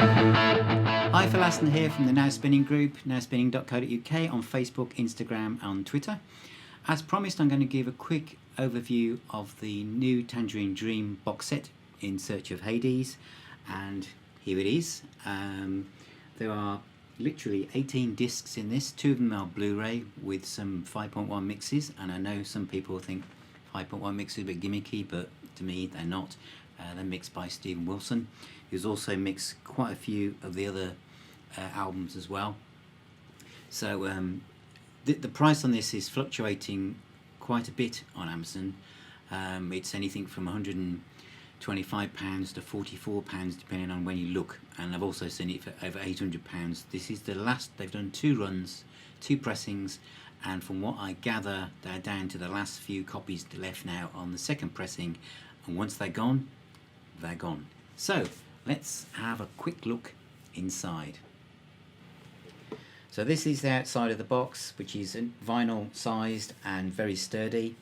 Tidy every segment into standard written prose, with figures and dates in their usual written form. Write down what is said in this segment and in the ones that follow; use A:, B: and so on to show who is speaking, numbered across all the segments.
A: Hi, Phil Aston here from the Now Spinning group, nowspinning.co.uk on Facebook, Instagram and Twitter. As promised, I'm going to give a quick overview of the new Tangerine Dream box set, In Search of Hades, and here it is. There are literally 18 discs in this. 2 of them are Blu-ray with some 5.1 mixes, and I know some people think 5.1 mixes are a bit gimmicky, but to me they're not. They're mixed by Stephen Wilson, who's also mixed quite a few of the other albums as well. So the price on this is fluctuating quite a bit on Amazon. It's anything from £125 to £44 depending on when you look, and I've also seen it for over £800. This is the last. They've done 2 runs, 2 pressings, and from what I gather they're down to the last few copies left now on the second pressing, and once they're gone, they're gone. So let's have a quick look inside. So this is the outside of the box, which is vinyl sized and very sturdy.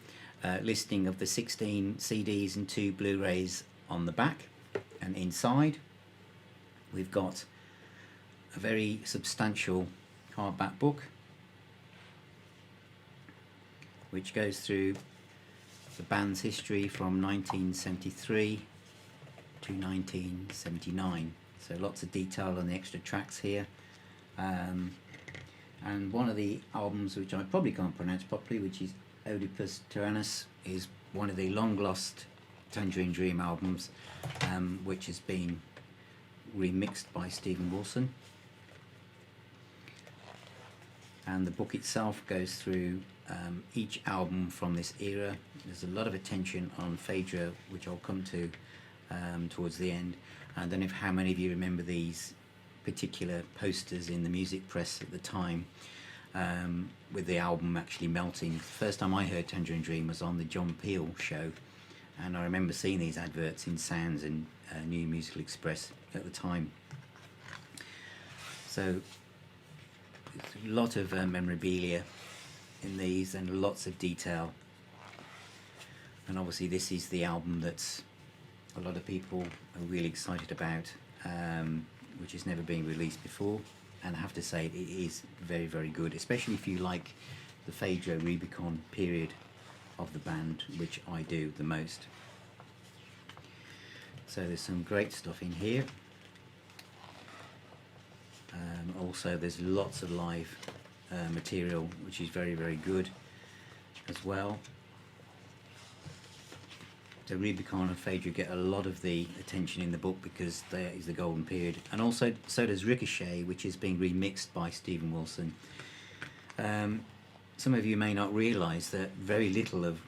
A: Listing of the 16 CDs and 2 Blu-rays on the back, and inside we've got a very substantial hardback book which goes through the band's history from 1973 to 1979, so lots of detail on the extra tracks here. And one of the albums, which I probably can't pronounce properly, which is Oedipus Tyrannus, is one of the long lost Tangerine Dream albums, which has been remixed by Stephen Wilson. And the book itself goes through each album from this era. There's a lot of attention on Phaedra, which I'll come to towards the end. I don't know how many of you remember these particular posters in the music press at the time, with the album actually melting. The first time I heard Tangerine Dream was on the John Peel show, and I remember seeing these adverts in Sounds and New Musical Express at the time. So there's a lot of memorabilia in these and lots of detail, and obviously this is the album that's a lot of people are really excited about, which has never been released before, and I have to say it is very, very good, especially if you like the Phaedra Rubicon period of the band, which I do the most. So there's some great stuff in here. Also there's lots of live material, which is very, very good as well. So Rubicon and Phaedra get a lot of the attention in the book because there is the golden period, and also so does Ricochet, which is being remixed by Stephen Wilson. Some of you may not realise that very little of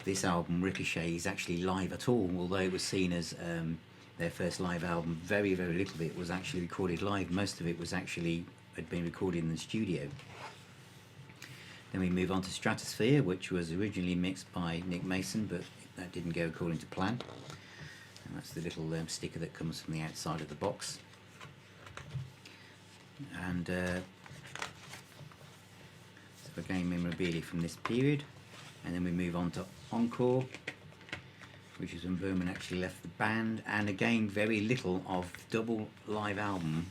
A: this album, Ricochet, is actually live at all, although it was seen as their first live album. Very, very little of it was actually recorded live. Most of it was actually had been recorded in the studio. Then we move on to Stratosphere, which was originally mixed by Nick Mason, but that didn't go according to plan. And that's the little sticker that comes from the outside of the box. And so again, memorabilia from this period. And then we move on to Encore, which is when Berman actually left the band. And again, very little of double live album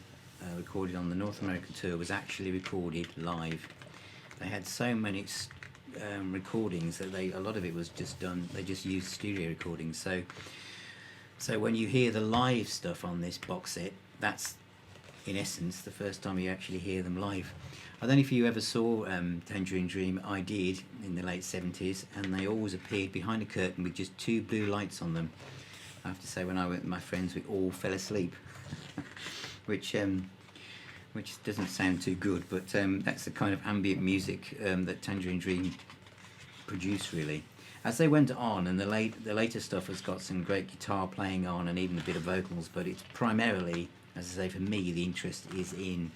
A: recorded on the North American tour was actually recorded live. They had so many recordings that a lot of it was just done. They just used studio recordings. So when you hear the live stuff on this box set, that's in essence the first time you actually hear them live. I don't know if you ever saw Tangerine Dream. I did in the late 70s, and they always appeared behind a curtain with just 2 blue lights on them. I have to say, when I went with my friends, we all fell asleep, which doesn't sound too good, but that's the kind of ambient music that Tangerine Dream produced, really. As they went on, and the later stuff has got some great guitar playing on and even a bit of vocals, but it's primarily, as I say, for me, the interest is in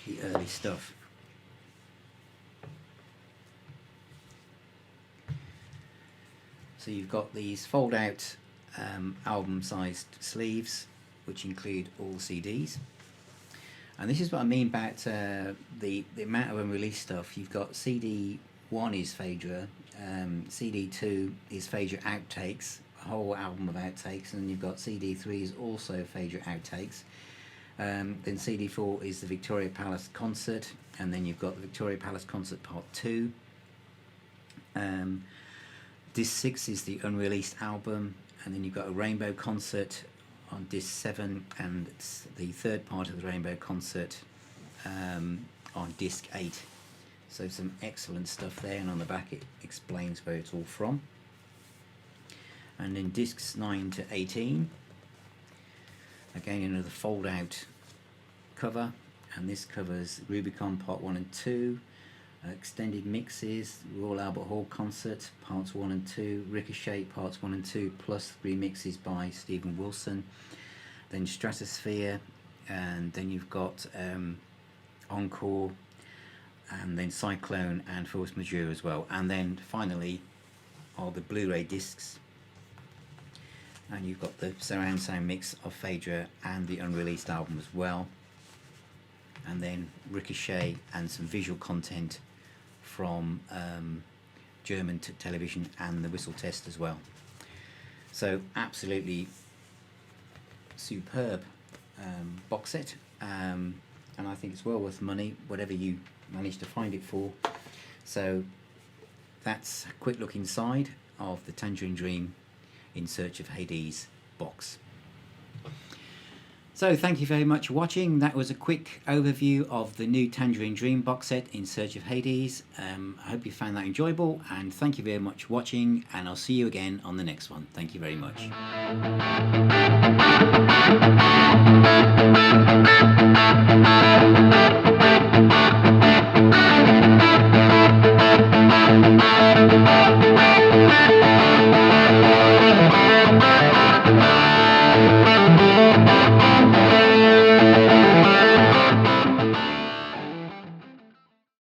A: the early stuff. So you've got these fold-out album-sized sleeves, which include all the CDs. And this is what I mean about the amount of unreleased stuff. You've got CD 1 is Phaedra, CD 2 is Phaedra Outtakes, whole album of outtakes, and you've got CD3 is also Phaedra outtakes. Then CD4 is the Victoria Palace concert, and then you've got the Victoria Palace concert part 2. Disc 6 is the unreleased album, and then you've got a Rainbow concert on disc 7, and it's the third part of the Rainbow concert on disc 8. So some excellent stuff there, and on the back it explains where it's all from. And then discs 9 to 18, again another fold out cover, and this covers Rubicon part 1 and 2, extended mixes, Royal Albert Hall concert parts 1 and 2, Ricochet parts 1 and 2 plus remixes by Stephen Wilson, then Stratosphere, and then you've got Encore, and then Cyclone and Force Majeure as well. And then finally are the Blu-ray discs, and you've got the surround sound mix of Phaedra and the unreleased album as well, and then Ricochet and some visual content from German television and the Whistle Test as well. So absolutely superb box set, and I think it's well worth money, whatever you manage to find it for. So that's a quick look inside of the Tangerine Dream In Search of Hades box. So thank you very much for watching. That was a quick overview of the new Tangerine Dream box set In Search of Hades. I hope you found that enjoyable, and thank you very much for watching, and I'll see you again on the next one. Thank you very much.